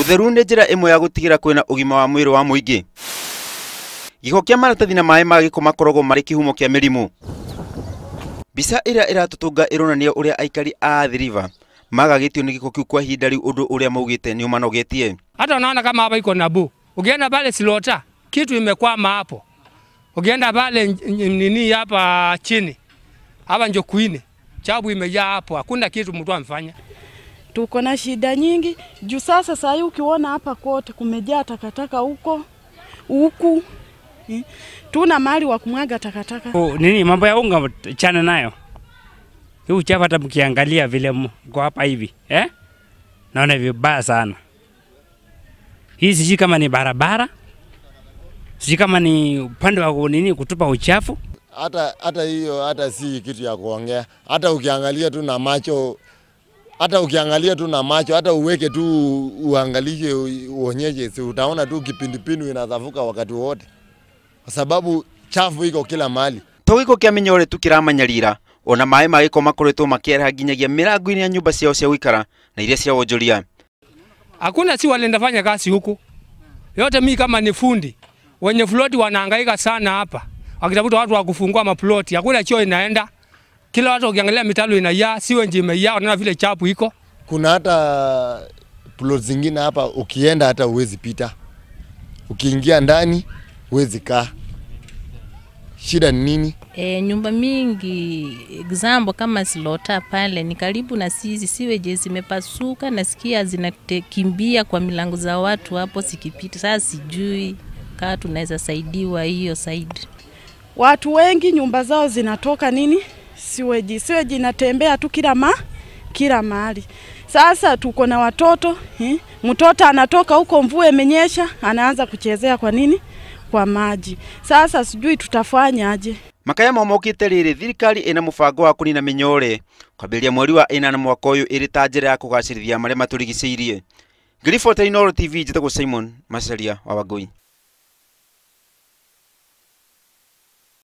Utheru nĩ njĩra ĩmwe ya gũtigĩra kwĩna ũgima wa mwĩrĩ wa mũingĩ. Gĩko kĩa maratathi na maĩ ma gĩko makoragwo marĩ kĩhumo kĩa mĩrimũ. Mbica ĩrĩa ĩratũtũnga ĩronania ũrĩa aikari a Athi River magagĩtio nĩ gĩko kĩu kwa ihinda rĩu, ũndũ ũrĩa maugĩte nĩ ũmanogetie. Hata unaona kama hapa iko nabu. Ukienda pale Silota, kitu imekwama hapo. Ukienda pale nini hapa chini, hapa Njokuini, chabu imejaa hapo, hakuna kitu mtu amfanya. Tuko na shida nyingi, juu sasa hivi ukiona hapa kote kumejaa takataka huku. Tuna mahali wa kumwaga takataka. Nini mambo ya unga chana nayo. Hii uchafu hata mkiangalia vile mko hapa hivi, naona vibaya sana. Hii siji kama ni barabara, siji kama ni upande wa nini kutupa uchafu. Hata hiyo hata si kitu ya kuongea. Hata ukiangalia tu na macho, hata uweke tu uangalie uonyeshe, si utaona tu kipindupindu inazavuka wakati wote. Kwa sababu chafu iko kila mahali. To gĩko kĩa Mĩnyore tu kĩramanyarira, ona maĩ ma gĩko makoretwo makĩereha nginyagia mĩrango-inĩ ya nyumba ciao cia guikara na iria cia wonjoria. Hakuna si wale ndafanya kazi huku. Yote mimi kama ni fundi, wenye ploti wanahangaika sana hapa. Wakitafuta watu wa kufungua maploti, hakuna choo inaenda. Kila watu ukiangalia Mitaro inajaa, siwe nje imejaa, unaona vile chapu iko. Kuna hata plot zingine hapa ukienda hata uwezi pita. Ukiingia ndani uwezi kaa. Shida ni nini? Nyumba mingi example kama Silota pale ni karibu na sisi, siweje zimepasuka, nasikia zinakimbia kwa milango za watu hapo sikipita. Sasa sijui kama tunaweza saidiwa hiyo side. Watu wengi nyumba zao zinatoka nini? Siweji inatembea tu kila mahali. Sasa tuko na watoto, mtoto anatoka huko mvua imenyesha, anaanza kuchezea kwa nini? Kwa maji. Sasa sijui tutafanya aje. Makaya momokite rĩrĩ, thirikari ĩna mũbango wa kũnina mĩnyore kwambĩrĩria mweri wa ĩnana mwaka ũyũ ĩrĩ ta njĩra ya kũgacĩrithia marĩa matũrigicĩirie. Ngiribota Inooro TV, njĩtagwo Simon Macharia wa Wangui.